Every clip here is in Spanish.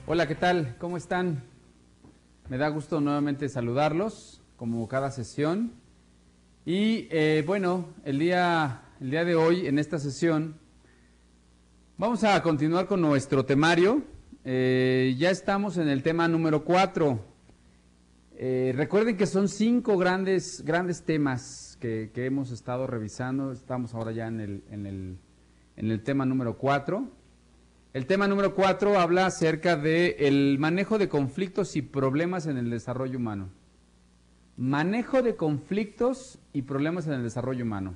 Hola, ¿qué tal? ¿Cómo están? Me da gusto nuevamente saludarlos, como cada sesión. Y bueno, el día de hoy, en esta sesión, vamos a continuar con nuestro temario. Ya estamos en el tema número 4. Recuerden que son 5 grandes temas que hemos estado revisando. Estamos ahora ya en el tema número 4. El tema número 4 habla acerca del manejo de conflictos y problemas en el desarrollo humano. Manejo de conflictos y problemas en el desarrollo humano.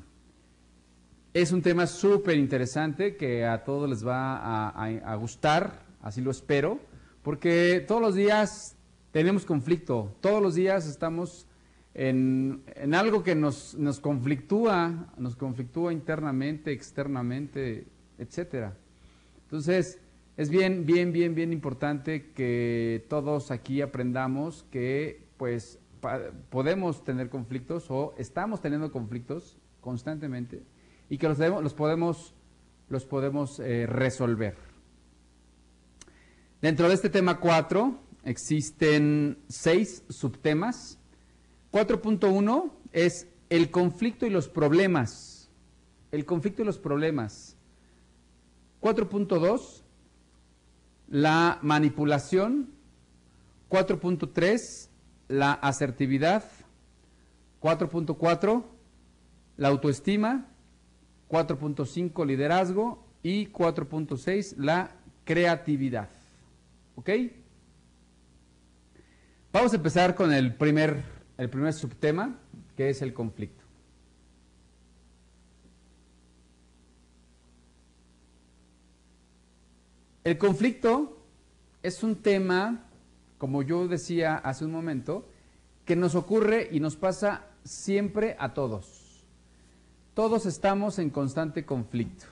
Es un tema súper interesante que a todos les va a gustar, así lo espero, porque todos los días tenemos conflicto, todos los días estamos en algo que nos conflictúa internamente, externamente, etcétera. Entonces, es bien importante que todos aquí aprendamos que, pues, podemos tener conflictos o estamos teniendo conflictos constantemente y que los podemos resolver. Dentro de este tema 4 existen 6 subtemas. 4.1 es el conflicto y los problemas. El conflicto y los problemas. 4.2, la manipulación. 4.3, la asertividad. 4.4, la autoestima. 4.5, liderazgo. Y 4.6, la creatividad. ¿Ok? Vamos a empezar con el primer subtema, que es el conflicto. El conflicto es un tema, como yo decía hace un momento, que nos ocurre y nos pasa siempre a todos. Todos estamos en constante conflicto.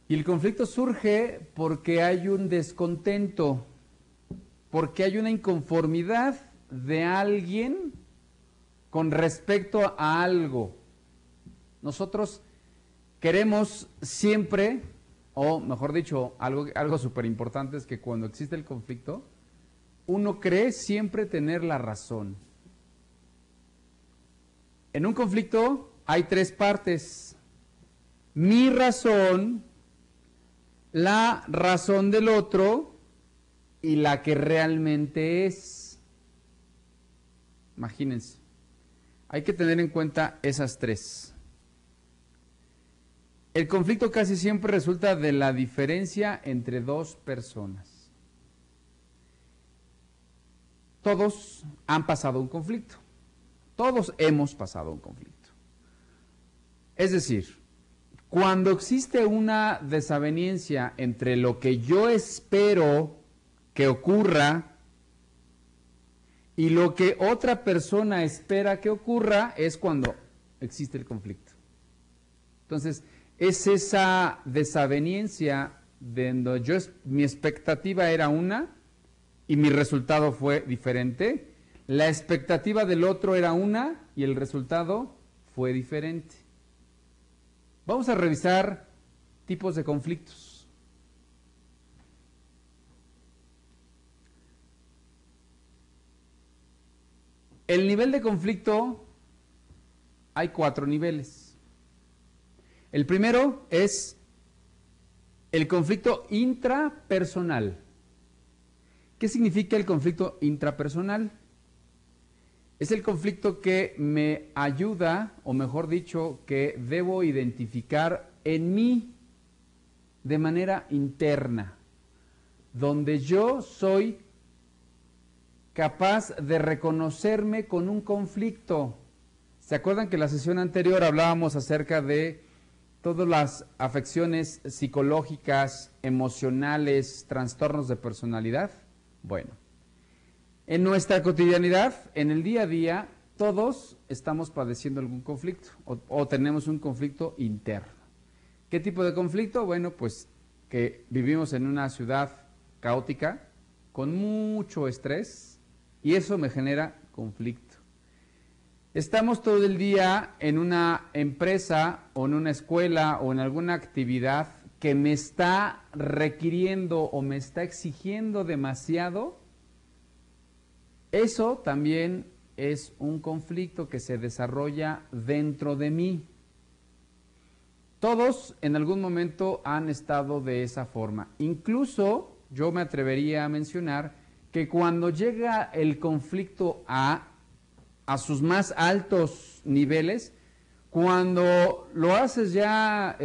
Y el conflicto surge porque hay un descontento, porque hay una inconformidad de alguien con respecto a algo. Nosotros queremos siempre, o mejor dicho, algo súper importante es que cuando existe el conflicto, uno cree siempre tener la razón. En un conflicto hay 3 partes: mi razón, la razón del otro y la que realmente es. Imagínense, hay que tener en cuenta esas 3. El conflicto casi siempre resulta de la diferencia entre 2 personas. Todos han pasado un conflicto. Todos hemos pasado un conflicto. Es decir, cuando existe una desaveniencia entre lo que yo espero que ocurra y lo que otra persona espera que ocurra, es cuando existe el conflicto. Entonces, es esa desaveniencia donde mi expectativa era una y mi resultado fue diferente. La expectativa del otro era una y el resultado fue diferente. Vamos a revisar tipos de conflictos. El nivel de conflicto, hay 4 niveles. El primero es el conflicto intrapersonal. ¿Qué significa el conflicto intrapersonal? Es el conflicto que me ayuda, o mejor dicho, que debo identificar en mí de manera interna, donde yo soy capaz de reconocerme con un conflicto. ¿Se acuerdan que en la sesión anterior hablábamos acerca de todas las afecciones psicológicas, emocionales, trastornos de personalidad? Bueno, en nuestra cotidianidad, en el día a día, todos estamos padeciendo algún conflicto o tenemos un conflicto interno. ¿Qué tipo de conflicto? Bueno, pues que vivimos en una ciudad caótica, con mucho estrés, y eso me genera conflicto. Estamos todo el día en una empresa o en una escuela o en alguna actividad que me está requiriendo o me está exigiendo demasiado, eso también es un conflicto que se desarrolla dentro de mí. Todos en algún momento han estado de esa forma. Incluso yo me atrevería a mencionar que cuando llega el conflicto a sus más altos niveles, cuando lo haces ya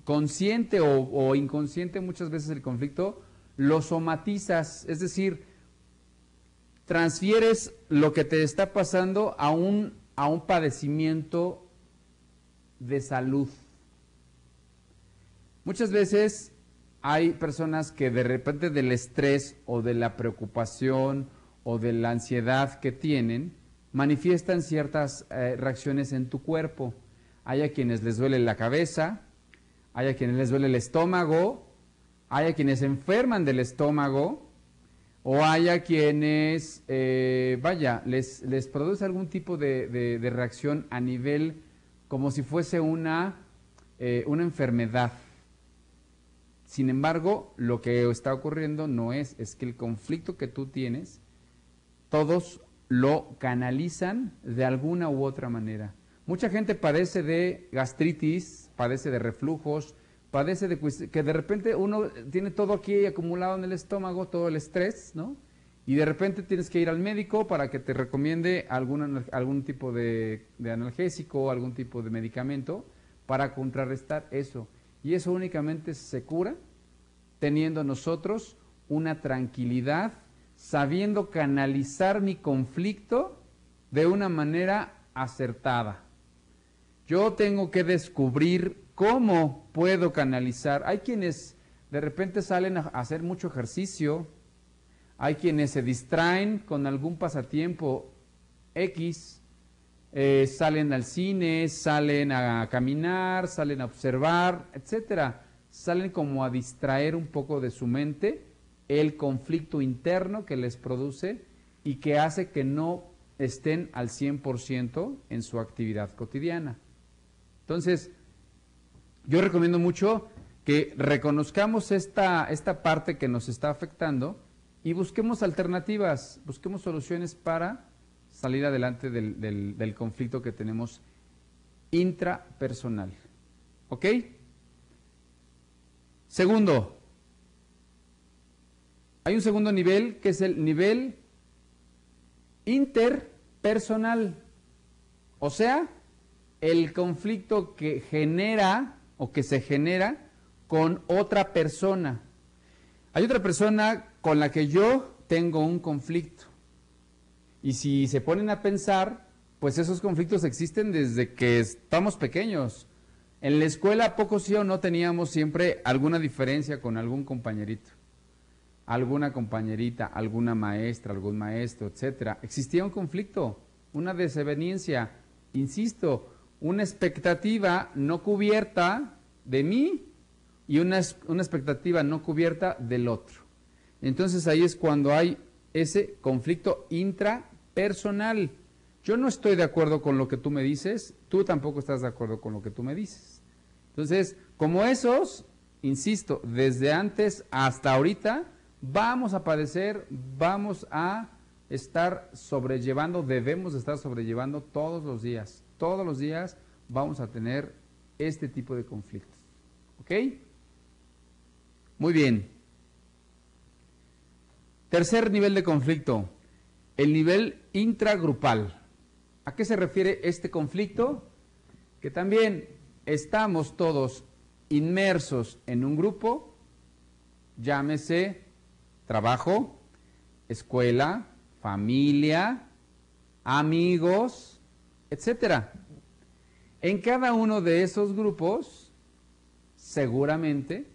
consciente o inconsciente, muchas veces el conflicto lo somatizas, es decir, transfieres lo que te está pasando a un padecimiento de salud. Muchas veces hay personas que de repente del estrés o de la preocupación o de la ansiedad que tienen, manifiestan ciertas reacciones en tu cuerpo. Hay a quienes les duele la cabeza, hay a quienes les duele el estómago, hay a quienes se enferman del estómago, o hay a quienes, les produce algún tipo de reacción a nivel como si fuese una enfermedad. Sin embargo, lo que está ocurriendo no es que el conflicto que tú tienes, todos lo canalizan de alguna u otra manera. Mucha gente padece de gastritis, padece de reflujos, padece de que de repente uno tiene todo aquí acumulado en el estómago, todo el estrés, ¿no? Y de repente tienes que ir al médico para que te recomiende algún tipo de analgésico, algún tipo de medicamento para contrarrestar eso. Y eso únicamente se cura teniendo nosotros una tranquilidad, sabiendo canalizar mi conflicto de una manera acertada. Yo tengo que descubrir cómo puedo canalizar. Hay quienes de repente salen a hacer mucho ejercicio, hay quienes se distraen con algún pasatiempo X, salen al cine, salen a caminar, salen a observar, etcétera. Salen como a distraer un poco de su mente el conflicto interno que les produce y que hace que no estén al 100% en su actividad cotidiana. Entonces, yo recomiendo mucho que reconozcamos esta parte que nos está afectando y busquemos alternativas, busquemos soluciones para salir adelante del conflicto que tenemos intrapersonal. ¿Ok? Segundo, hay un segundo nivel que es el nivel interpersonal, o sea, el conflicto que genera o que se genera con otra persona. Hay otra persona con la que yo tengo un conflicto. Y si se ponen a pensar, pues esos conflictos existen desde que estamos pequeños. En la escuela, ¿a poco sí o no teníamos siempre alguna diferencia con algún compañerito? Alguna compañerita, alguna maestra, algún maestro, etcétera. Existía un conflicto, una desaveniencia, insisto, una expectativa no cubierta de mí y una expectativa no cubierta del otro. Entonces ahí es cuando hay ese conflicto intrapersonal. Yo no estoy de acuerdo con lo que tú me dices, tú tampoco estás de acuerdo con lo que tú me dices. Entonces, como esos, insisto, desde antes hasta ahorita, vamos a padecer, vamos a estar sobrellevando, debemos estar sobrellevando todos los días. Todos los días vamos a tener este tipo de conflictos. ¿Ok? Muy bien. Tercer nivel de conflicto, el nivel intragrupal. ¿A qué se refiere este conflicto? Que también estamos todos inmersos en un grupo, llámese trabajo, escuela, familia, amigos, etcétera. En cada uno de esos grupos, seguramente,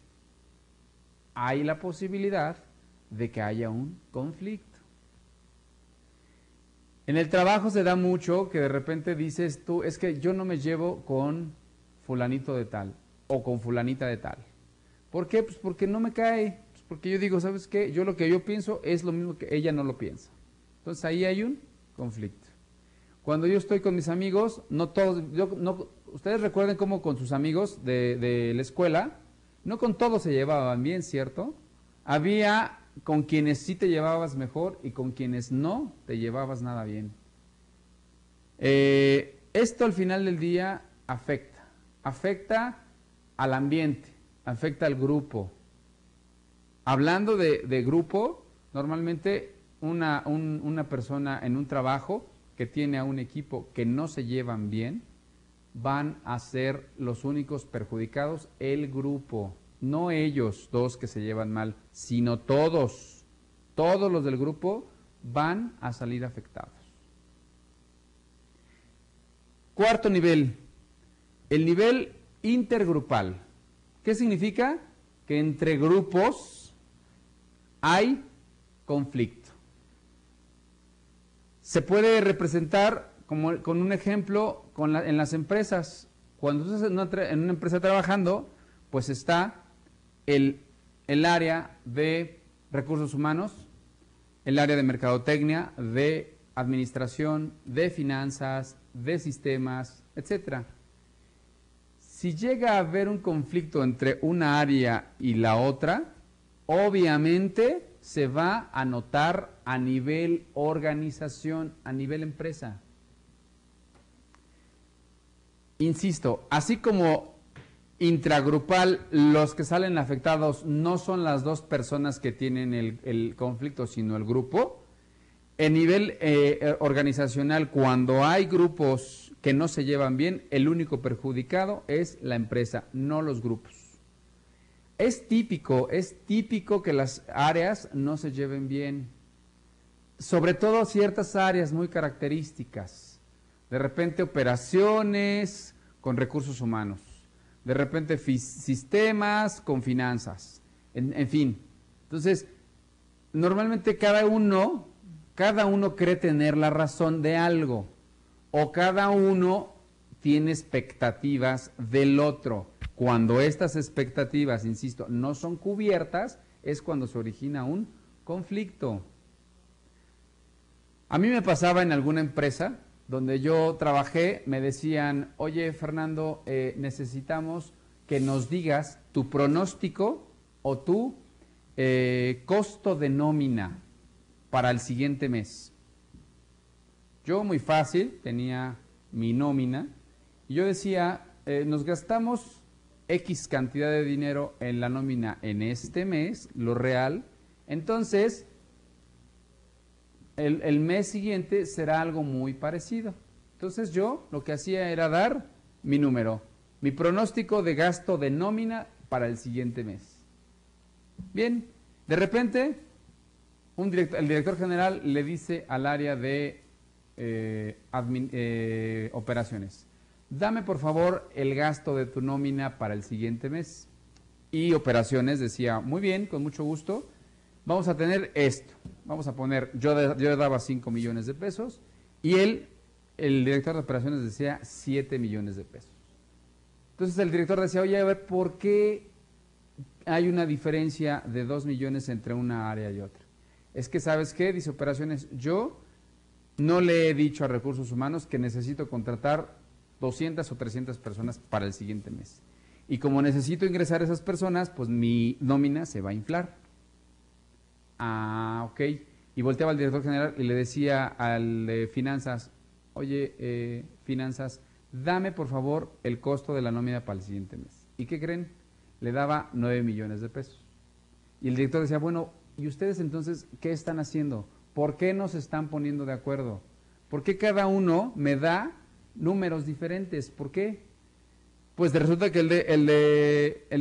hay la posibilidad de que haya un conflicto. En el trabajo se da mucho que de repente dices tú, es que yo no me llevo con fulanito de tal o con fulanita de tal. ¿Por qué? Pues porque no me cae. Pues porque yo digo, ¿sabes qué? Yo lo que yo pienso es lo mismo que ella no lo piensa. Entonces ahí hay un conflicto. Cuando yo estoy con mis amigos, no todos, ustedes recuerden cómo con sus amigos de la escuela, No con todos se llevaban bien, ¿cierto? Había con quienes sí te llevabas mejor y con quienes no te llevabas nada bien. Esto al final del día afecta al ambiente, afecta al grupo. Hablando de grupo, normalmente una persona en un trabajo que tiene a un equipo que no se llevan bien, van a ser los únicos perjudicados, el grupo, no ellos dos que se llevan mal, sino todos los del grupo van a salir afectados. Cuarto nivel, el nivel intergrupal. ¿Qué significa? Que entre grupos hay conflicto. Se puede representar con un ejemplo en las empresas. Cuando tú estás en una empresa trabajando, pues está el área de recursos humanos, el área de mercadotecnia, de administración, de finanzas, de sistemas, etcétera. Si llega a haber un conflicto entre una área y la otra, obviamente se va a notar a nivel organización, a nivel empresa. Insisto, así como intragrupal, los que salen afectados no son las dos personas que tienen el conflicto, sino el grupo. En nivel organizacional, cuando hay grupos que no se llevan bien, el único perjudicado es la empresa, no los grupos. Es típico que las áreas no se lleven bien, sobre todo ciertas áreas muy características. De repente operaciones con recursos humanos, de repente sistemas con finanzas, en fin. Entonces, normalmente cada uno cree tener la razón de algo, o cada uno tiene expectativas del otro. Cuando estas expectativas, insisto, no son cubiertas, es cuando se origina un conflicto. A mí me pasaba en alguna empresa donde yo trabajé, me decían, oye Fernando, necesitamos que nos digas tu pronóstico o tu costo de nómina para el siguiente mes. Yo muy fácil, tenía mi nómina, y yo decía, nos gastamos X cantidad de dinero en la nómina en este mes, lo real, entonces el mes siguiente será algo muy parecido. Entonces yo lo que hacía era dar mi número, mi pronóstico de gasto de nómina para el siguiente mes. Bien, de repente el director general le dice al área de operaciones, dame por favor el gasto de tu nómina para el siguiente mes. Y operaciones decía, muy bien, con mucho gusto, vamos a tener esto. Vamos a poner, yo daba 5 millones de pesos y el director de operaciones decía 7 millones de pesos. Entonces el director decía, oye, a ver, ¿por qué hay una diferencia de 2 millones entre una área y otra? Es que, ¿sabes qué? Dice operaciones, yo no le he dicho a recursos humanos que necesito contratar 200 o 300 personas para el siguiente mes. Y como necesito ingresar a esas personas, pues mi nómina se va a inflar. Ah, ok. Y volteaba al director general y le decía al de finanzas, oye, finanzas, dame por favor el costo de la nómina para el siguiente mes. ¿Y qué creen? Le daba 9 millones de pesos. Y el director decía, bueno, ¿y ustedes entonces qué están haciendo? ¿Por qué no se están poniendo de acuerdo? ¿Por qué cada uno me da números diferentes? ¿Por qué? Pues resulta que el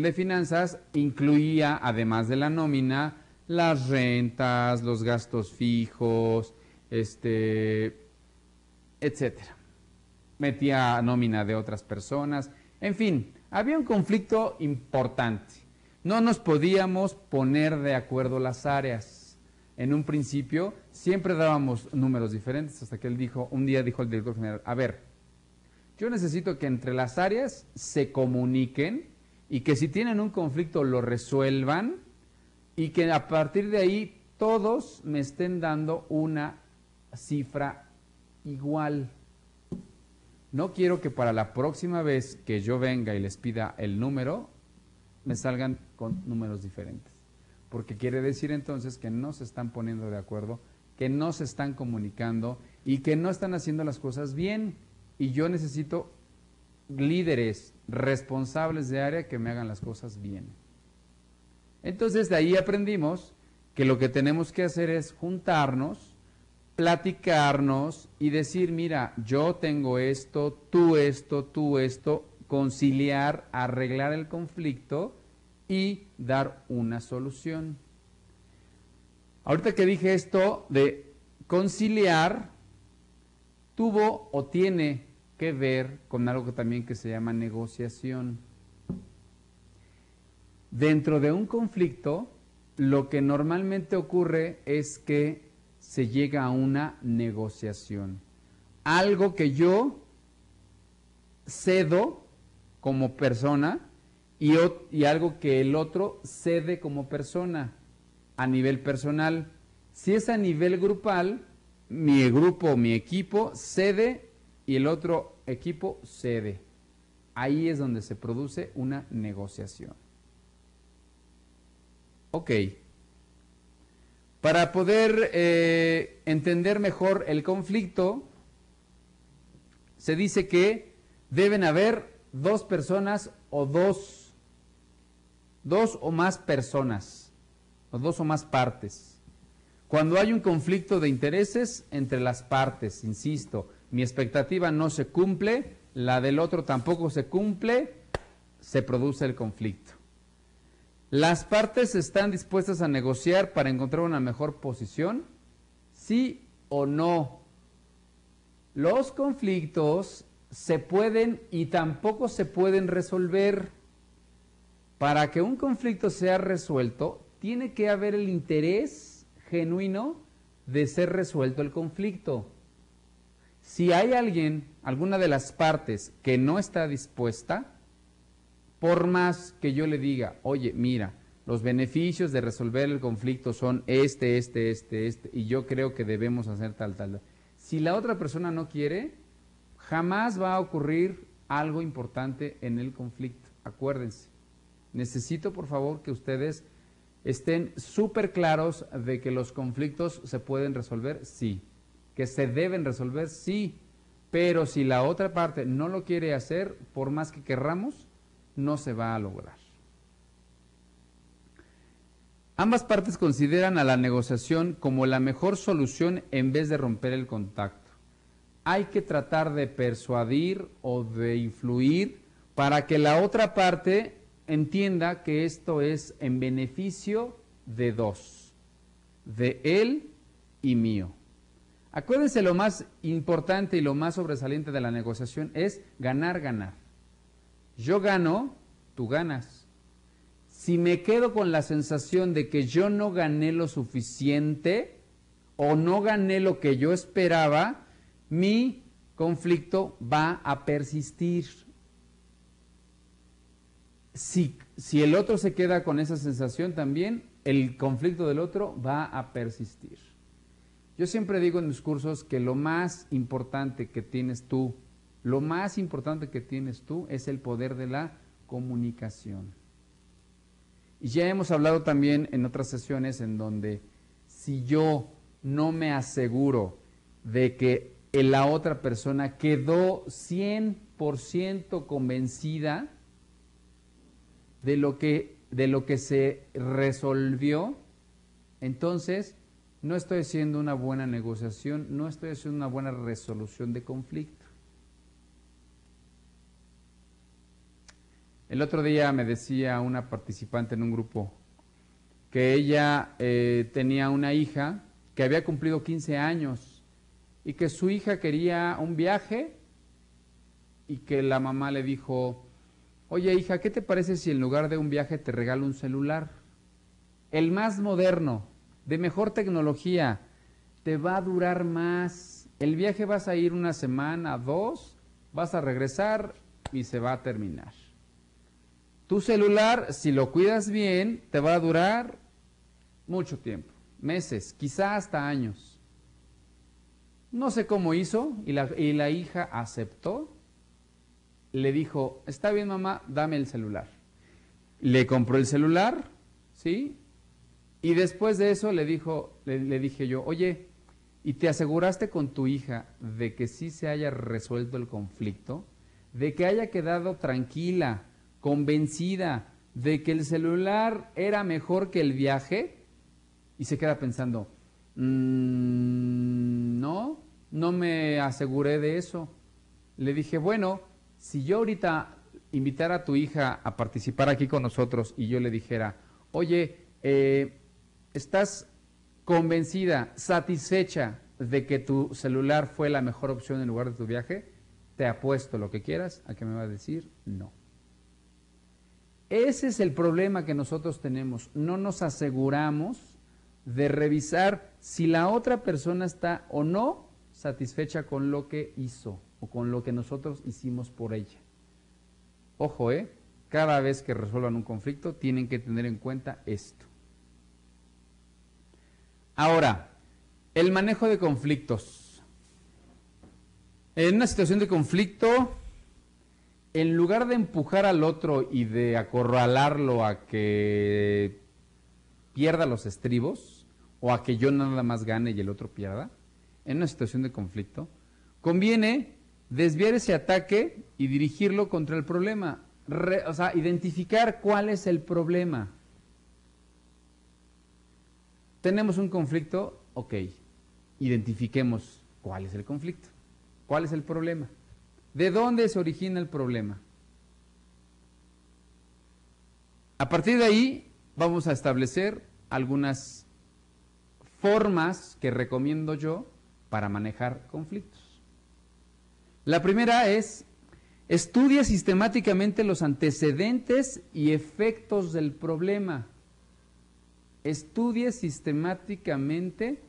de finanzas incluía, además de la nómina, las rentas, los gastos fijos, etcétera. Metía nómina de otras personas, en fin, había un conflicto importante. No nos podíamos poner de acuerdo las áreas. En un principio siempre dábamos números diferentes hasta que un día dijo el director general, a ver, yo necesito que entre las áreas se comuniquen y que si tienen un conflicto lo resuelvan y que a partir de ahí todos me estén dando una cifra igual. No quiero que para la próxima vez que yo venga y les pida el número, me salgan con números diferentes. Porque quiere decir entonces que no se están poniendo de acuerdo, que no se están comunicando y que no están haciendo las cosas bien. Y yo necesito líderes responsables de área que me hagan las cosas bien. Entonces de ahí aprendimos que lo que tenemos que hacer es juntarnos, platicarnos y decir, mira, yo tengo esto, tú esto, conciliar, arreglar el conflicto y dar una solución. Ahorita que dije esto de conciliar, tuvo o tiene que ver con algo que también que se llama negociación. Dentro de un conflicto, lo que normalmente ocurre es que se llega a una negociación. Algo que yo cedo como persona y algo que el otro cede como persona a nivel personal. Si es a nivel grupal, mi grupo, mi equipo cede y el otro equipo cede. Ahí es donde se produce una negociación. Ok. Para poder entender mejor el conflicto, se dice que deben haber dos personas o dos o más personas, o dos o más partes. Cuando hay un conflicto de intereses entre las partes, insisto, mi expectativa no se cumple, la del otro tampoco se cumple, se produce el conflicto. ¿Las partes están dispuestas a negociar para encontrar una mejor posición? ¿Sí o no? Los conflictos se pueden y tampoco se pueden resolver. Para que un conflicto sea resuelto, tiene que haber el interés genuino de ser resuelto el conflicto. Si hay alguna de las partes que no está dispuesta, por más que yo le diga, oye, mira, los beneficios de resolver el conflicto son este, y yo creo que debemos hacer tal. Si la otra persona no quiere, jamás va a ocurrir algo importante en el conflicto. Acuérdense, necesito por favor que ustedes estén súper claros de que los conflictos se pueden resolver, sí. Que se deben resolver, sí. Pero si la otra parte no lo quiere hacer, por más que querramos, no se va a lograr. Ambas partes consideran a la negociación como la mejor solución en vez de romper el contacto. Hay que tratar de persuadir o de influir para que la otra parte entienda que esto es en beneficio de dos, de él y mío. Acuérdense, lo más importante y lo más sobresaliente de la negociación es ganar, ganar. Yo gano, tú ganas. Si me quedo con la sensación de que yo no gané lo suficiente o no gané lo que yo esperaba, mi conflicto va a persistir. Si el otro se queda con esa sensación también, el conflicto del otro va a persistir. Yo siempre digo en mis cursos que lo más importante que tienes tú, es el poder de la comunicación. Y ya hemos hablado también en otras sesiones en donde si yo no me aseguro de que la otra persona quedó 100% convencida de lo que se resolvió, entonces no estoy haciendo una buena negociación, no estoy haciendo una buena resolución de conflicto. El otro día me decía una participante en un grupo que ella tenía una hija que había cumplido 15 años y que su hija quería un viaje y que la mamá le dijo, oye hija, ¿qué te parece si en lugar de un viaje te regalo un celular? El más moderno, de mejor tecnología, te va a durar más. El viaje vas a ir una semana, 2, vas a regresar y se va a terminar. Tu celular, si lo cuidas bien, te va a durar mucho tiempo, meses, quizá hasta años. No sé cómo hizo y la hija aceptó. Le dijo, está bien mamá, dame el celular. le compró el celular, ¿sí? Y después de eso le dije yo, oye, ¿y te aseguraste con tu hija de que sí se haya resuelto el conflicto? De que haya quedado tranquila, convencida de que el celular era mejor que el viaje? Y se queda pensando, no me aseguré de eso. Le dije, bueno, si yo ahorita invitara a tu hija a participar aquí con nosotros y yo le dijera, oye, ¿estás convencida, satisfecha de que tu celular fue la mejor opción en lugar de tu viaje? Te apuesto lo que quieras a que me va a decir no. Ese es el problema que nosotros tenemos. No nos aseguramos de revisar si la otra persona está o no satisfecha con lo que hizo o con lo que nosotros hicimos por ella. Ojo, cada vez que resuelvan un conflicto tienen que tener en cuenta esto. Ahora, el manejo de conflictos. En una situación de conflicto, en lugar de empujar al otro y de acorralarlo a que pierda los estribos o a que yo nada más gane y el otro pierda, en una situación de conflicto, conviene desviar ese ataque y dirigirlo contra el problema. O sea, identificar cuál es el problema. Tenemos un conflicto, ok, identifiquemos cuál es el conflicto, cuál es el problema, de dónde se origina el problema. A partir de ahí vamos a establecer algunas formas que recomiendo yo para manejar conflictos. La primera es, estudia sistemáticamente los antecedentes y efectos del problema. Estudie sistemáticamente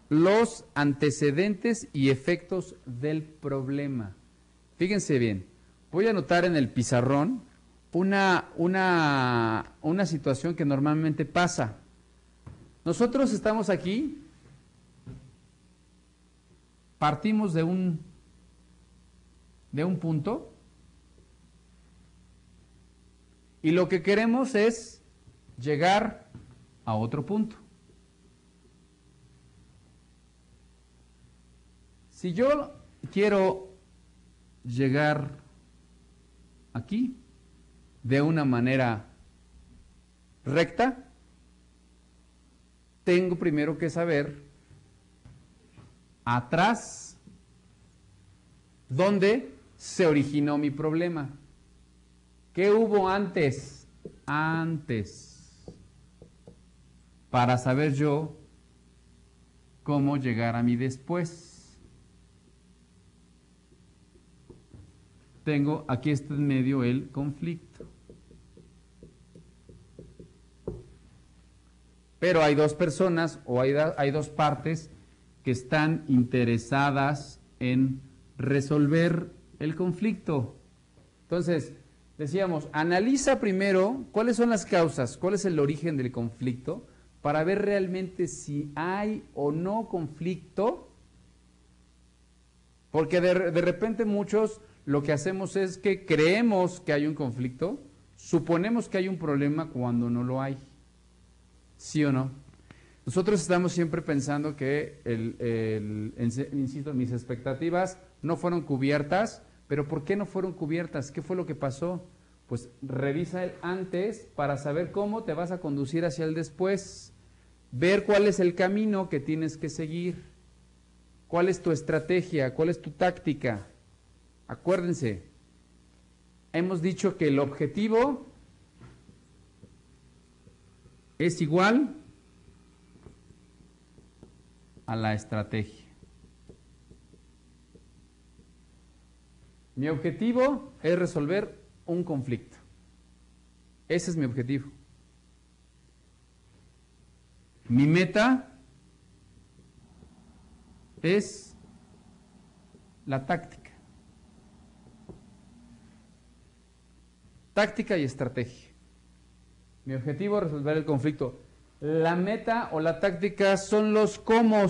los antecedentes y efectos del problema. Fíjense bien, voy a anotar en el pizarrón una situación que normalmente pasa. Nosotros estamos aquí, partimos de un punto y lo que queremos es llegar a otro punto. Si yo quiero llegar aquí de una manera recta, tengo primero que saber atrás dónde se originó mi problema. ¿Qué hubo antes? Para saber yo cómo llegar a mi después. Tengo, aquí está en medio el conflicto. Pero hay dos personas o hay dos partes que están interesadas en resolver el conflicto. Entonces, decíamos, analiza primero cuáles son las causas, cuál es el origen del conflicto, para ver realmente si hay o no conflicto, porque de repente muchos lo que hacemos es que creemos que hay un conflicto, suponemos que hay un problema cuando no lo hay. ¿Sí o no? Nosotros estamos siempre pensando que, insisto, mis expectativas no fueron cubiertas, pero ¿por qué no fueron cubiertas? ¿Qué fue lo que pasó? Pues revisa el antes para saber cómo te vas a conducir hacia el después, ver cuál es el camino que tienes que seguir, cuál es tu estrategia, cuál es tu táctica. Acuérdense, hemos dicho que el objetivo es igual a la estrategia. Mi objetivo es resolver un conflicto. Ese es mi objetivo. Mi meta es la táctica. Táctica y estrategia. Mi objetivo es resolver el conflicto. La meta o la táctica son los cómo.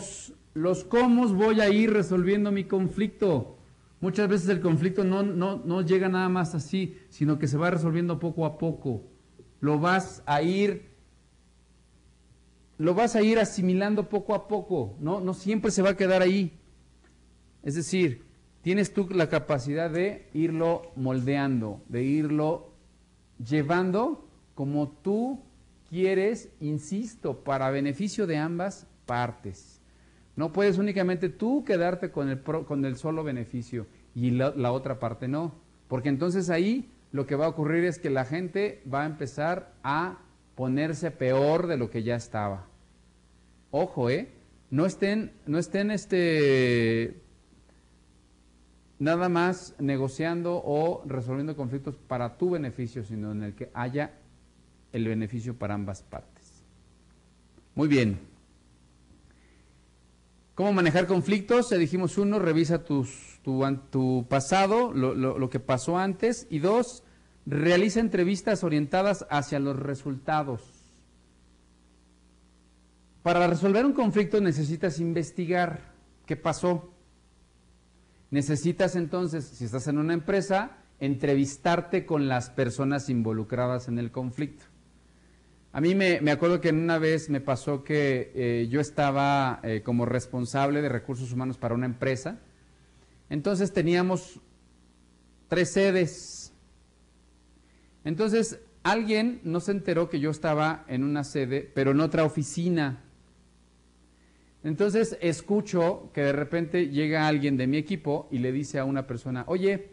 Los cómo voy a ir resolviendo mi conflicto. Muchas veces el conflicto no llega nada más así, sino que se va resolviendo poco a poco. Lo vas a ir asimilando poco a poco, no siempre se va a quedar ahí. Es decir, tienes tú la capacidad de irlo moldeando, de irlo llevando como tú quieres, insisto, para beneficio de ambas partes. No puedes únicamente tú quedarte con el solo beneficio y la otra parte no, porque entonces ahí lo que va a ocurrir es que la gente va a empezar a ponerse peor de lo que ya estaba. Ojo, no estén nada más negociando o resolviendo conflictos para tu beneficio, sino en el que haya el beneficio para ambas partes. Muy bien. ¿Cómo manejar conflictos? Ya dijimos, 1, revisa tu pasado, lo que pasó antes. Y 2, realiza entrevistas orientadas hacia los resultados. Para resolver un conflicto necesitas investigar qué pasó. Necesitas entonces, si estás en una empresa, entrevistarte con las personas involucradas en el conflicto. A mí me acuerdo que una vez me pasó que yo estaba como responsable de recursos humanos para una empresa. Entonces teníamos 3 sedes. Entonces alguien no se enteró que yo estaba en una sede, pero en otra oficina. Entonces escucho que de repente llega alguien de mi equipo y le dice a una persona, oye,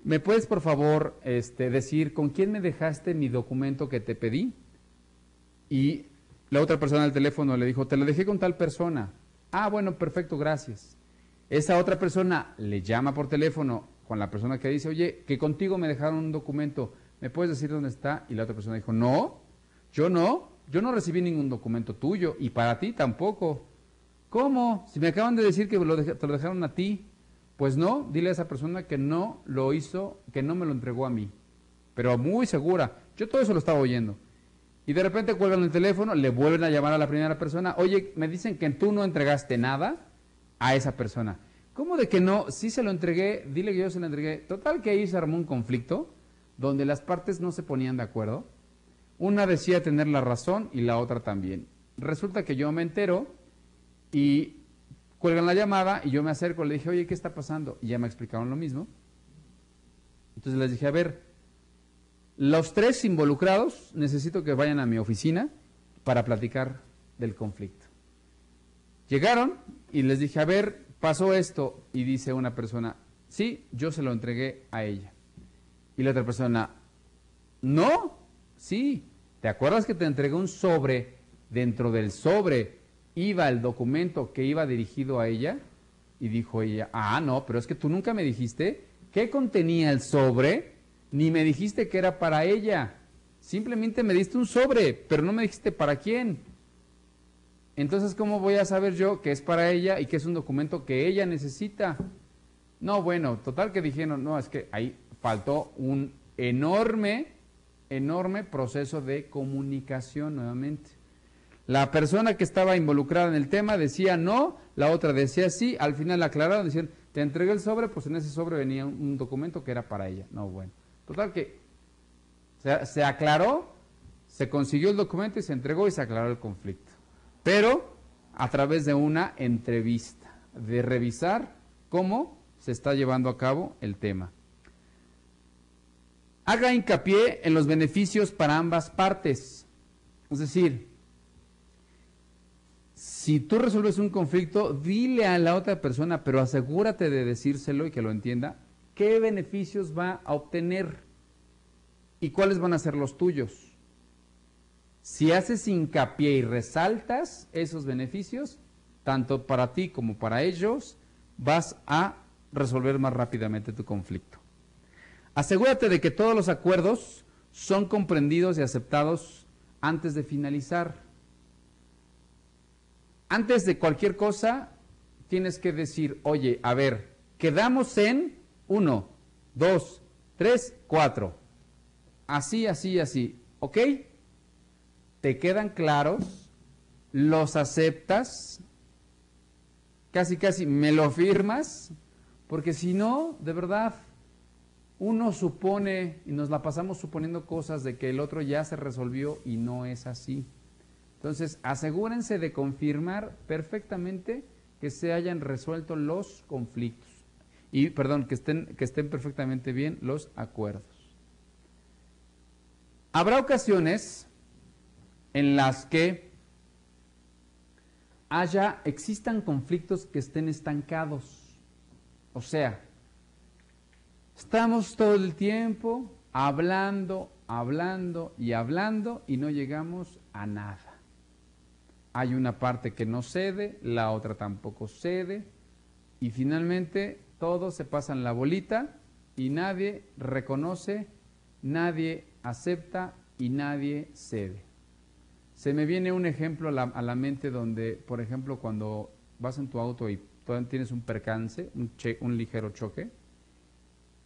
¿me puedes por favor decir con quién me dejaste mi documento que te pedí? Y la otra persona al teléfono le dijo, te lo dejé con tal persona. Ah, bueno, perfecto, gracias. Esa otra persona le llama por teléfono con la persona que dice, oye, que contigo me dejaron un documento, ¿me puedes decir dónde está? Y la otra persona dijo, no recibí ningún documento tuyo y para ti tampoco. ¿Cómo? Si me acaban de decir que te lo dejaron a ti. Pues no, dile a esa persona que no lo hizo, que no me lo entregó a mí. Pero muy segura, yo todo eso lo estaba oyendo. Y de repente cuelgan el teléfono, le vuelven a llamar a la primera persona, oye, me dicen que tú no entregaste nada a esa persona. ¿Cómo de que no? Sí se lo entregué, dile que yo se lo entregué. Total que ahí se armó un conflicto donde las partes no se ponían de acuerdo. Una decía tener la razón y la otra también. Resulta que yo me entero y cuelgan la llamada y yo me acerco, le dije, oye, ¿qué está pasando? Y ya me explicaron lo mismo. Entonces les dije, a ver, los 3 involucrados necesito que vayan a mi oficina para platicar del conflicto. Llegaron y les dije, a ver, pasó esto. Y dice una persona, sí, yo se lo entregué a ella. Y la otra persona, no, sí, ¿te acuerdas que te entregué un sobre? Dentro del sobre iba el documento que iba dirigido a ella. Y dijo ella, ah, no, pero es que tú nunca me dijiste qué contenía el sobre, ni me dijiste que era para ella. Simplemente me diste un sobre, pero no me dijiste para quién. Entonces, ¿cómo voy a saber yo que es para ella y que es un documento que ella necesita? No, bueno, total que dijeron, no, es que ahí faltó un enorme proceso de comunicación nuevamente. La persona que estaba involucrada en el tema decía no, la otra decía sí, al final aclararon, decían, te entregué el sobre, pues en ese sobre venía un documento que era para ella. No, bueno. Total que se aclaró, se consiguió el documento y se entregó y se aclaró el conflicto. Pero a través de una entrevista, de revisar cómo se está llevando a cabo el tema. Haga hincapié en los beneficios para ambas partes. Es decir, si tú resuelves un conflicto, dile a la otra persona, pero asegúrate de decírselo y que lo entienda, qué beneficios va a obtener y cuáles van a ser los tuyos. Si haces hincapié y resaltas esos beneficios, tanto para ti como para ellos, vas a resolver más rápidamente tu conflicto. Asegúrate de que todos los acuerdos son comprendidos y aceptados antes de finalizar. Antes de cualquier cosa, tienes que decir, oye, a ver, quedamos en 1, 2, 3, 4. Así, así, así. ¿Ok? ¿Te quedan claros? ¿Los aceptas? Casi, casi, ¿me lo firmas? Porque si no, de verdad, uno supone y nos la pasamos suponiendo cosas de que el otro ya se resolvió y no es así. Entonces, asegúrense de confirmar perfectamente que se hayan resuelto los conflictos. Y, perdón, que estén perfectamente bien los acuerdos. Habrá ocasiones en las que existan conflictos que estén estancados. O sea, estamos todo el tiempo hablando y no llegamos a nada. Hay una parte que no cede, la otra tampoco cede, y finalmente todos se pasan la bolita y nadie reconoce, nadie acepta y nadie cede. Se me viene un ejemplo a la mente donde, por ejemplo, cuando vas en tu auto y tienes un percance, un ligero choque,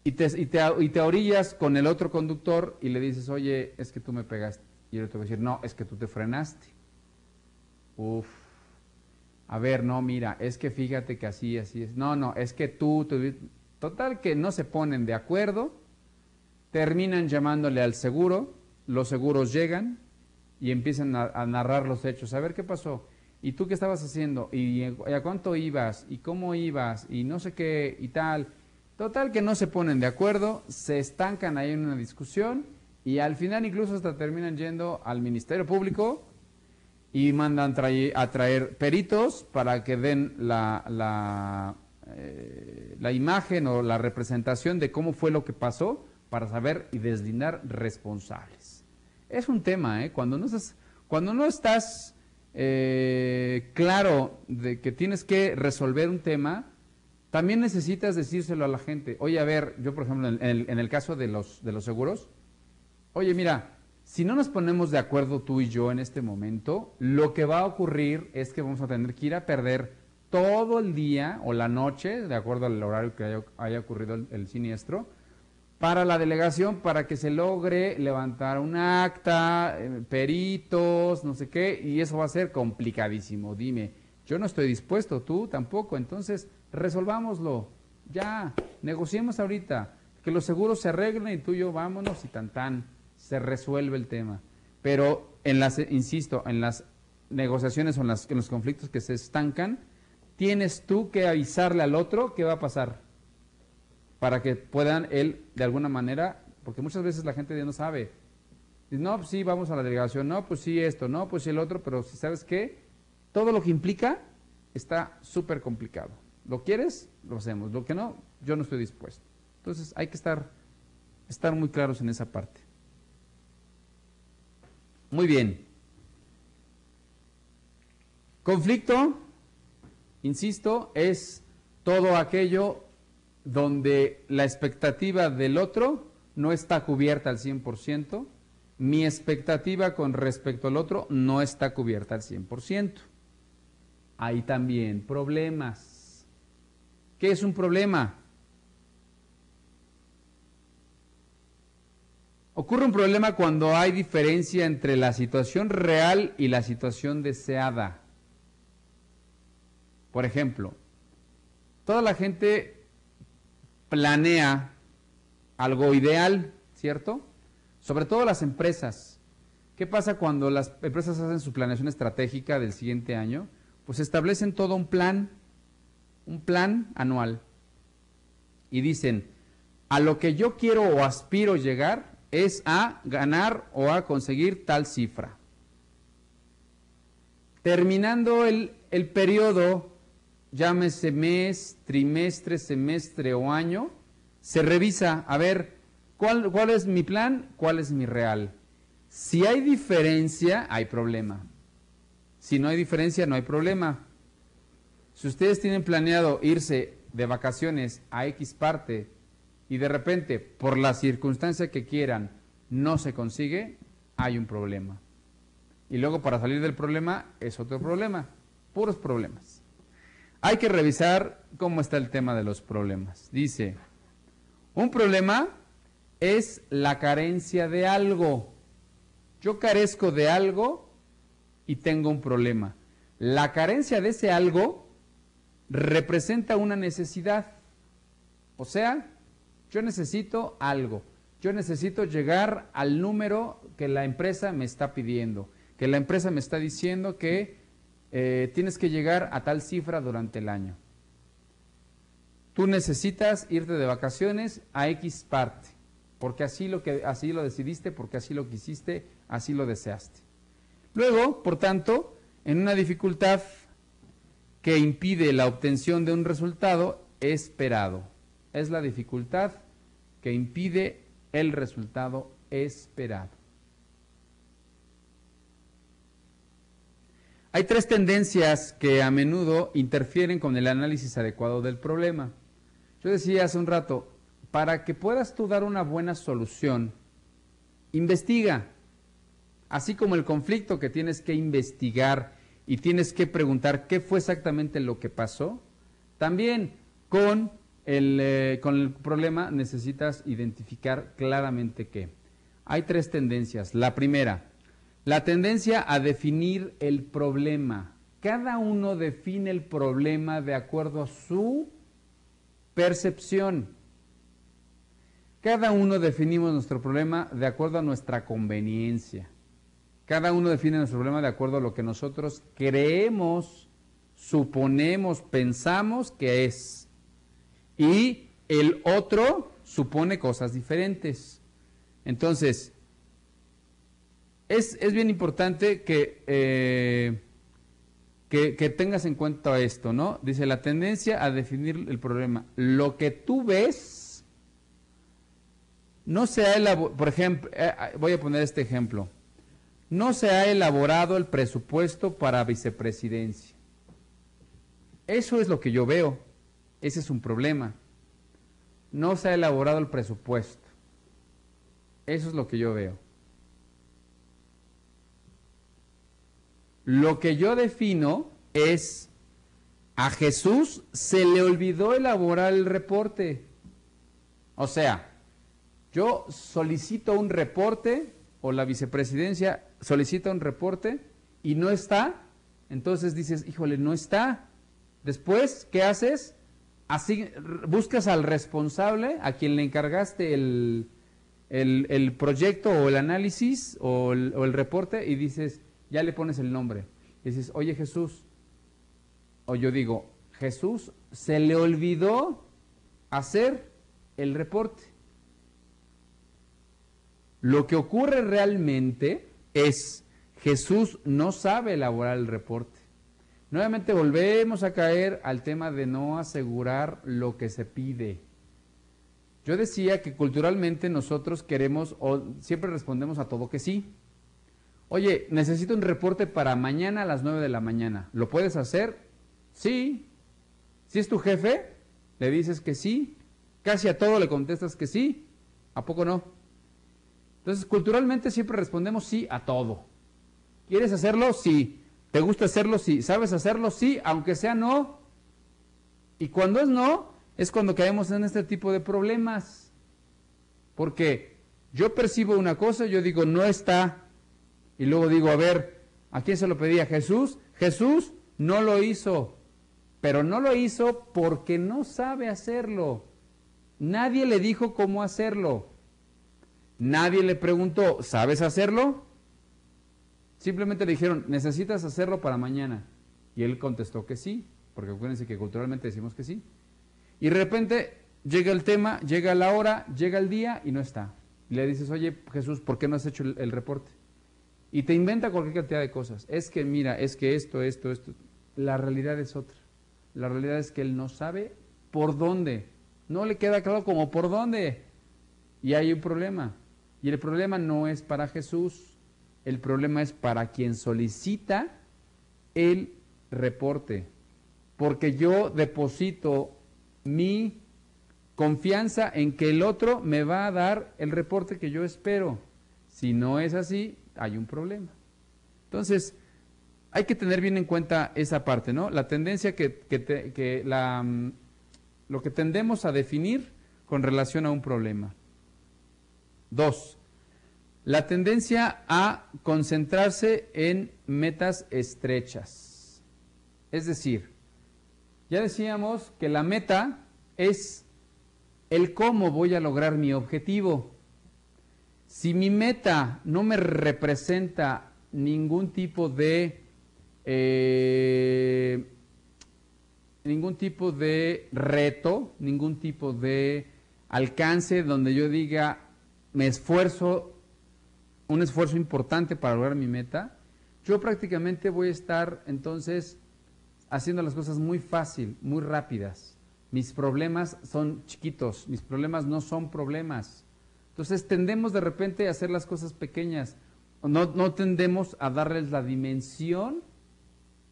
y te orillas con el otro conductor y le dices, oye, es que tú me pegaste. Y él te va a decir, no, es que tú te frenaste. Uf. A ver, no, mira, es que fíjate que así es. No, es que tú. Total que no se ponen de acuerdo, terminan llamándole al seguro, los seguros llegan y empiezan a narrar los hechos. A ver, ¿qué pasó? ¿Y tú qué estabas haciendo? ¿Y a cuánto ibas? ¿Y cómo ibas? Y no sé qué y tal. Total que no se ponen de acuerdo, se estancan ahí en una discusión y al final incluso hasta terminan yendo al Ministerio Público y mandan a traer peritos para que den la imagen o la representación de cómo fue lo que pasó para saber y deslindar responsables. Es un tema, cuando no estás claro de que tienes que resolver un tema, también necesitas decírselo a la gente. Oye, a ver, yo por ejemplo, en el caso de los seguros, oye, mira, si no nos ponemos de acuerdo tú y yo en este momento, lo que va a ocurrir es que vamos a tener que ir a perder todo el día o la noche, de acuerdo al horario que haya ocurrido el siniestro, para la delegación, para que se logre levantar un acta, peritos, no sé qué, y eso va a ser complicadísimo. Dime, yo no estoy dispuesto, tú tampoco, entonces resolvámoslo, ya, negociemos ahorita, que los seguros se arreglen y tú y yo vámonos y se resuelve el tema. Pero insisto, en las negociaciones o en los conflictos que se estancan, tienes tú que avisarle al otro qué va a pasar, para que puedan él, de alguna manera, porque muchas veces la gente ya no sabe. Dice, no, pues sí, vamos a la delegación, no, pues sí esto, no, pues sí el otro, pero si sabes qué, todo lo que implica está súper complicado. ¿Lo quieres? Lo hacemos. Lo que no, yo no estoy dispuesto. Entonces hay que estar muy claros en esa parte. Muy bien. Conflicto, insisto, es todo aquello donde la expectativa del otro no está cubierta al 100%, mi expectativa con respecto al otro no está cubierta al 100%. Hay también problemas. ¿Qué es un problema? Ocurre un problema cuando hay diferencia entre la situación real y la situación deseada. Por ejemplo, toda la gente planea algo ideal, ¿cierto? Sobre todo las empresas. ¿Qué pasa cuando las empresas hacen su planeación estratégica del siguiente año? Pues establecen todo un plan anual. Y dicen, a lo que yo quiero o aspiro llegar es a ganar o a conseguir tal cifra. Terminando el periodo, llámese mes, trimestre, semestre o año, se revisa, a ver, ¿cuál es mi plan? ¿Cuál es mi real? Si hay diferencia, hay problema. Si no hay diferencia, no hay problema. Si ustedes tienen planeado irse de vacaciones a X parte y de repente, por la circunstancia que quieran, no se consigue, hay un problema. Y luego para salir del problema es otro problema, puros problemas. Hay que revisar cómo está el tema de los problemas. Dice, un problema es la carencia de algo. Yo carezco de algo y tengo un problema. La carencia de ese algo representa una necesidad. O sea, yo necesito algo. Yo necesito llegar al número que la empresa me está pidiendo, que la empresa me está diciendo que tienes que llegar a tal cifra durante el año. Tú necesitas irte de vacaciones a X parte, porque así lo decidiste, porque así lo quisiste, así lo deseaste. Luego, por tanto, en una dificultad que impide la obtención de un resultado esperado. Es la dificultad que impide el resultado esperado. Hay tres tendencias que a menudo interfieren con el análisis adecuado del problema. Yo decía hace un rato, para que puedas tú dar una buena solución, investiga. Así como el conflicto que tienes que investigar y tienes que preguntar qué fue exactamente lo que pasó, también con el problema necesitas identificar claramente qué. Hay tres tendencias. La primera, la tendencia a definir el problema. Cada uno define el problema de acuerdo a su percepción. Cada uno definimos nuestro problema de acuerdo a nuestra conveniencia. Cada uno define nuestro problema de acuerdo a lo que nosotros creemos, suponemos, pensamos que es. Y el otro supone cosas diferentes. Entonces, es bien importante que tengas en cuenta esto, ¿no? Dice, la tendencia a definir el problema. Lo que tú ves no se ha elaborado, por ejemplo, voy a poner este ejemplo. No se ha elaborado el presupuesto para vicepresidencia. Eso es lo que yo veo. Ese es un problema. No se ha elaborado el presupuesto. Eso es lo que yo veo. Lo que yo defino es, a Jesús se le olvidó elaborar el reporte. O sea, yo solicito un reporte, o la vicepresidencia solicita un reporte y no está, entonces dices, híjole, no está. Después, ¿qué haces? Así, buscas al responsable, a quien le encargaste el proyecto o el análisis o el reporte y dices, ya le pones el nombre. Y dices, oye Jesús, o yo digo, Jesús se le olvidó hacer el reporte. Lo que ocurre realmente es, Jesús no sabe elaborar el reporte. Nuevamente volvemos a caer al tema de no asegurar lo que se pide. Yo decía que culturalmente nosotros queremos o siempre respondemos a todo que sí. Oye, necesito un reporte para mañana a las 9 de la mañana. ¿Lo puedes hacer? Sí. Si es tu jefe, le dices que sí. Casi a todo le contestas que sí. ¿A poco no? Entonces, culturalmente siempre respondemos sí a todo. ¿Quieres hacerlo? Sí. ¿Te gusta hacerlo? Sí. ¿Sabes hacerlo? Sí, aunque sea no. Y cuando es no, es cuando caemos en este tipo de problemas. Porque yo percibo una cosa, yo digo, no está. Y luego digo, a ver, ¿a quién se lo pedía? ¿Jesús? Jesús no lo hizo. Pero no lo hizo porque no sabe hacerlo. Nadie le dijo cómo hacerlo. Nadie le preguntó, ¿sabes hacerlo? Simplemente le dijeron, necesitas hacerlo para mañana. Y él contestó que sí, porque acuérdense que culturalmente decimos que sí. Y de repente llega el tema, llega la hora, llega el día y no está. Y le dices, oye Jesús, ¿por qué no has hecho el reporte? Y te inventa cualquier cantidad de cosas. Es que mira, es que esto. La realidad es otra. La realidad es que él no sabe por dónde. No le queda claro como por dónde. Y hay un problema. Y el problema no es para Jesús. El problema es para quien solicita el reporte. Porque yo deposito mi confianza en que el otro me va a dar el reporte que yo espero. Si no es así, hay un problema. Entonces, hay que tener bien en cuenta esa parte, ¿no? La tendencia lo que tendemos a definir con relación a un problema. 2. La tendencia a concentrarse en metas estrechas. Es decir, ya decíamos que la meta es el cómo voy a lograr mi objetivo. Si mi meta no me representa ningún tipo de reto, ningún tipo de alcance donde yo diga me esfuerzo, un esfuerzo importante para lograr mi meta, yo prácticamente voy a estar entonces haciendo las cosas muy fácil, muy rápidas. Mis problemas son chiquitos, mis problemas no son problemas. Entonces tendemos de repente a hacer las cosas pequeñas, no tendemos a darles la dimensión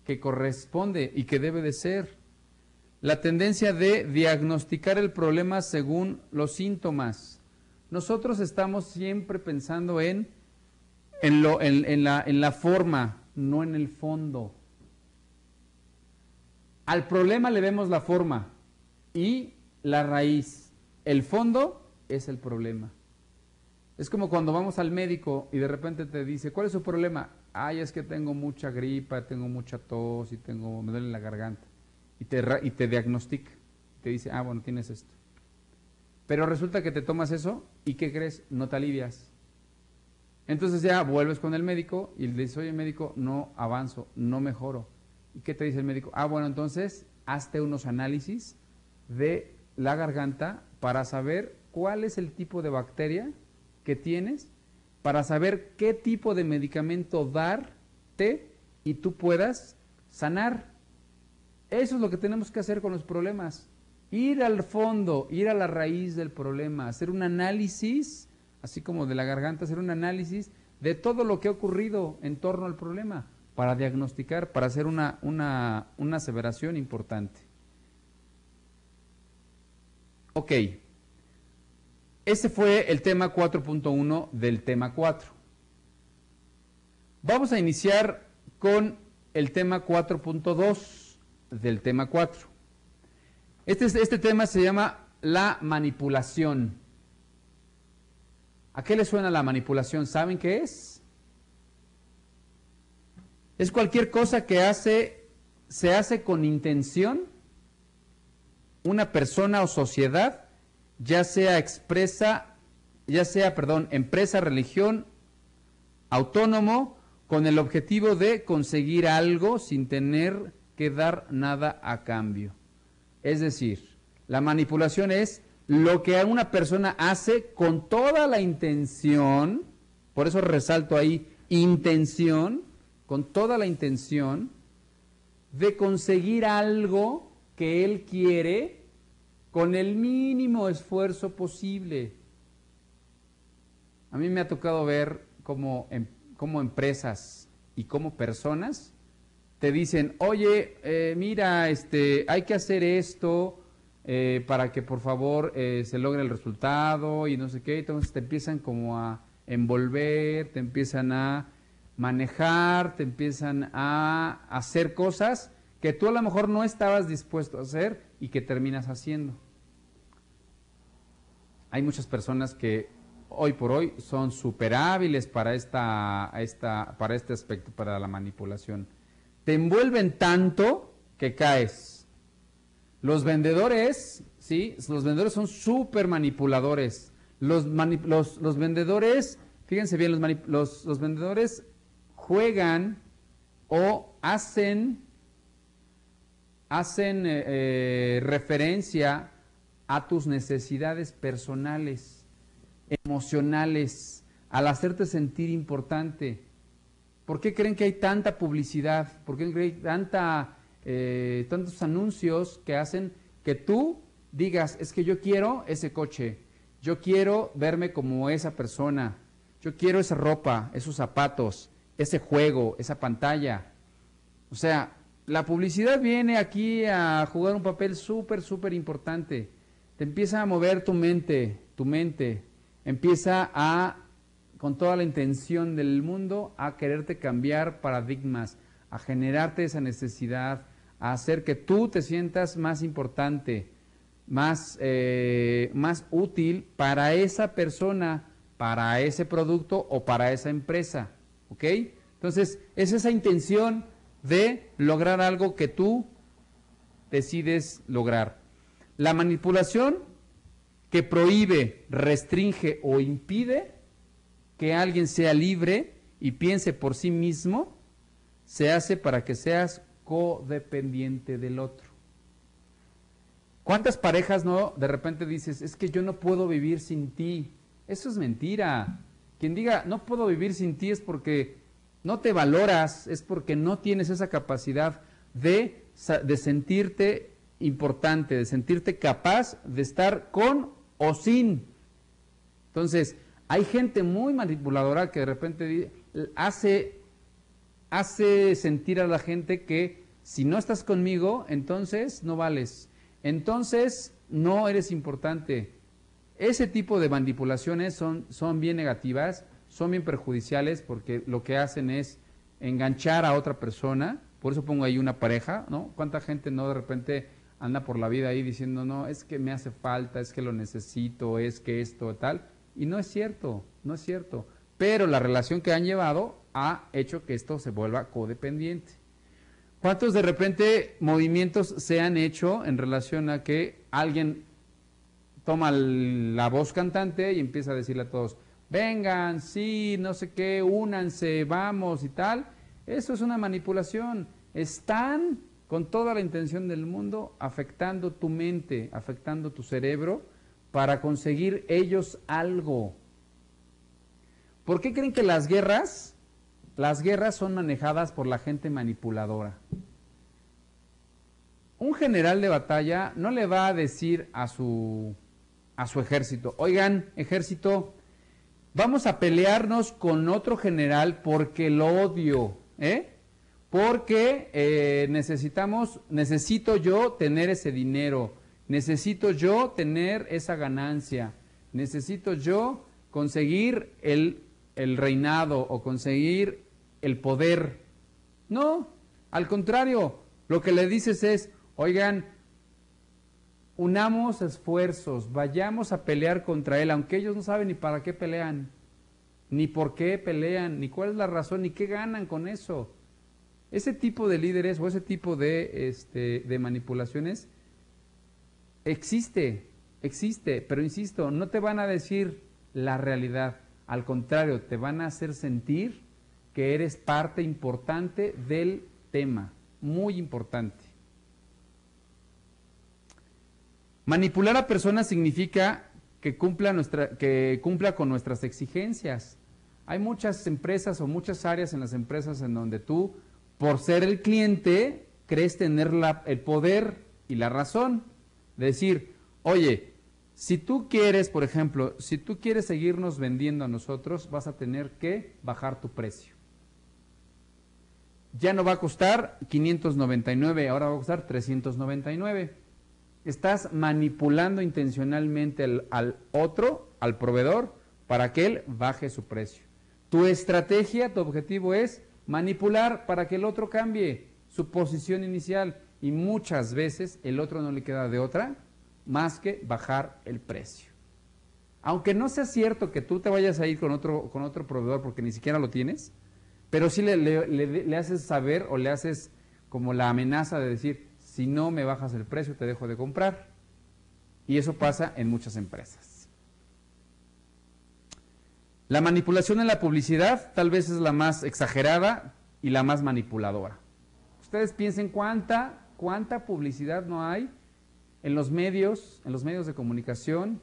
que corresponde y que debe de ser. La tendencia de diagnosticar el problema según los síntomas. Nosotros estamos siempre pensando en la forma, no en el fondo. Al problema le vemos la forma y la raíz. El fondo es el problema. Es como cuando vamos al médico y de repente te dice, ¿cuál es su problema? Ay, es que tengo mucha gripa, tengo mucha tos y me duele la garganta. Y te diagnostica. Te dice, bueno, tienes esto. Pero resulta que te tomas eso y ¿qué crees? No te alivias. Entonces ya vuelves con el médico y le dices, oye médico, no avanzo, no mejoro. ¿Y qué te dice el médico? Bueno, entonces hazte unos análisis de la garganta para saber cuál es el tipo de bacteria que tienes, para saber qué tipo de medicamento darte y tú puedas sanar. Eso es lo que tenemos que hacer con los problemas. Ir al fondo, ir a la raíz del problema, hacer un análisis, así como de la garganta, hacer un análisis de todo lo que ha ocurrido en torno al problema, para diagnosticar, para hacer una aseveración importante. Ok. Ese fue el tema 4.1 del tema 4. Vamos a iniciar con el tema 4.2 del tema 4. Este tema se llama la manipulación. ¿A qué le suena la manipulación? ¿Saben qué es? Es cualquier cosa que se hace con intención una persona o sociedad, ya sea empresa, religión, autónomo, con el objetivo de conseguir algo sin tener que dar nada a cambio. Es decir, la manipulación es lo que una persona hace con toda la intención, por eso resalto ahí, intención, con toda la intención de conseguir algo que él quiere con el mínimo esfuerzo posible. A mí me ha tocado ver cómo empresas y cómo personas te dicen, oye, mira, hay que hacer esto para que por favor se logre el resultado y no sé qué. Entonces te empiezan como a envolver, te empiezan a manejar, te empiezan a hacer cosas que tú a lo mejor no estabas dispuesto a hacer y que terminas haciendo. Hay muchas personas que hoy por hoy son súper hábiles para este aspecto, para la manipulación. Te envuelven tanto que caes. Los vendedores, ¿sí? Los vendedores son súper manipuladores. Los vendedores, fíjense bien, los vendedores juegan o hacen referencia a tus necesidades personales, emocionales, al hacerte sentir importante. ¿Por qué creen que hay tanta publicidad? ¿Por qué creen que hay tantos anuncios que hacen que tú digas, es que yo quiero ese coche, yo quiero verme como esa persona, yo quiero esa ropa, esos zapatos, ese juego, esa pantalla? O sea, la publicidad viene aquí a jugar un papel súper, súper importante. Te empieza a mover tu mente, empieza con toda la intención del mundo, a quererte cambiar paradigmas, a generarte esa necesidad, a hacer que tú te sientas más importante, más útil para esa persona, para ese producto o para esa empresa, ¿ok? Entonces, es esa intención de lograr algo que tú decides lograr. La manipulación, que prohíbe, restringe o impide que alguien sea libre y piense por sí mismo, se hace para que seas codependiente del otro. ¿Cuántas parejas no de repente dices, es que yo no puedo vivir sin ti? Eso es mentira. Quien diga, no puedo vivir sin ti es porque no te valoras, es porque no tienes esa capacidad de sentirte importante, de sentirte capaz de estar con o sin. Entonces, hay gente muy manipuladora que de repente hace sentir a la gente que si no estás conmigo, entonces no vales, entonces no eres importante. Ese tipo de manipulaciones son bien negativas, son bien perjudiciales porque lo que hacen es enganchar a otra persona. Por eso pongo ahí una pareja, ¿no? ¿Cuánta gente no de repente anda por la vida ahí diciendo, no, es que me hace falta, es que lo necesito, es que esto, tal? Y no es cierto, no es cierto. Pero la relación que han llevado ha hecho que esto se vuelva codependiente. ¿Cuántos de repente movimientos se han hecho en relación a que alguien toma la voz cantante y empieza a decirle a todos, vengan, sí, no sé qué, únanse, vamos y tal? Eso es una manipulación. Están con toda la intención del mundo afectando tu mente, afectando tu cerebro para conseguir ellos algo. ¿Por qué creen que las guerras son manejadas por la gente manipuladora? Un general de batalla no le va a decir a su ejército, oigan, ejército, vamos a pelearnos con otro general porque lo odio, porque necesito yo tener ese dinero, necesito yo tener esa ganancia, necesito yo conseguir el reinado o conseguir el poder. No, al contrario, lo que le dices es, oigan, unamos esfuerzos, vayamos a pelear contra él, aunque ellos no saben ni para qué pelean, ni por qué pelean, ni cuál es la razón, ni qué ganan con eso. Ese tipo de líderes o ese tipo de manipulaciones existe, pero insisto, no te van a decir la realidad, al contrario, te van a hacer sentir que eres parte importante del tema, muy importante. Manipular a personas significa que cumpla con nuestras exigencias. Hay muchas empresas o muchas áreas en las empresas en donde tú, por ser el cliente, crees tener el poder y la razón de decir, oye, si tú quieres, por ejemplo, si tú quieres seguirnos vendiendo a nosotros, vas a tener que bajar tu precio. Ya no va a costar 599, ahora va a costar 399. Estás manipulando intencionalmente al otro, al proveedor, para que él baje su precio. Tu estrategia, tu objetivo es manipular para que el otro cambie su posición inicial y muchas veces el otro no le queda de otra más que bajar el precio. Aunque no sea cierto que tú te vayas a ir con otro proveedor porque ni siquiera lo tienes, pero sí le haces saber o le haces como la amenaza de decir, si no me bajas el precio te dejo de comprar. Y eso pasa en muchas empresas. La manipulación en la publicidad tal vez es la más exagerada y la más manipuladora. Ustedes piensen cuánta publicidad no hay en los medios de comunicación,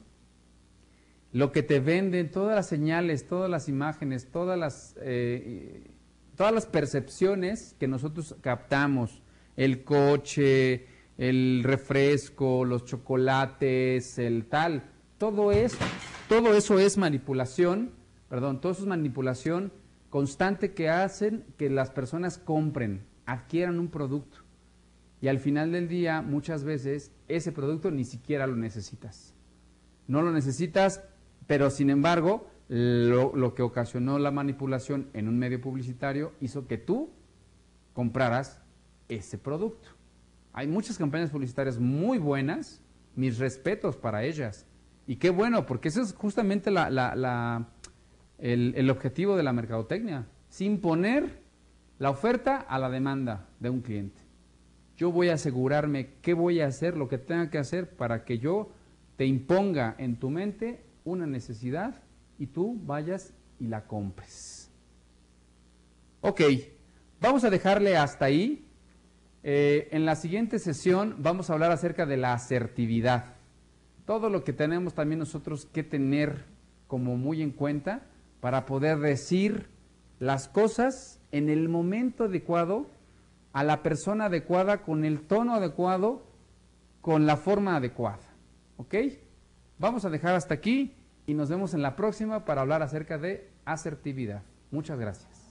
lo que te venden, todas las señales, todas las imágenes, todas las percepciones que nosotros captamos, el coche, el refresco, los chocolates, el tal, todo eso es manipulación, todo eso es manipulación constante que hacen que las personas compren, adquieran un producto. Y al final del día, muchas veces, ese producto ni siquiera lo necesitas. No lo necesitas, pero sin embargo, lo que ocasionó la manipulación en un medio publicitario hizo que tú compraras ese producto. Hay muchas campañas publicitarias muy buenas, mis respetos para ellas. Y qué bueno, porque ese es justamente el objetivo de la mercadotecnia, sin poner la oferta a la demanda de un cliente. Yo voy a asegurarme qué voy a hacer, lo que tenga que hacer para que yo te imponga en tu mente una necesidad y tú vayas y la compres. Ok, vamos a dejarle hasta ahí. En la siguiente sesión vamos a hablar acerca de la asertividad. Todo lo que tenemos también nosotros que tener como muy en cuenta para poder decir las cosas en el momento adecuado, a la persona adecuada, con el tono adecuado, con la forma adecuada. ¿Ok? Vamos a dejar hasta aquí y nos vemos en la próxima para hablar acerca de asertividad. Muchas gracias.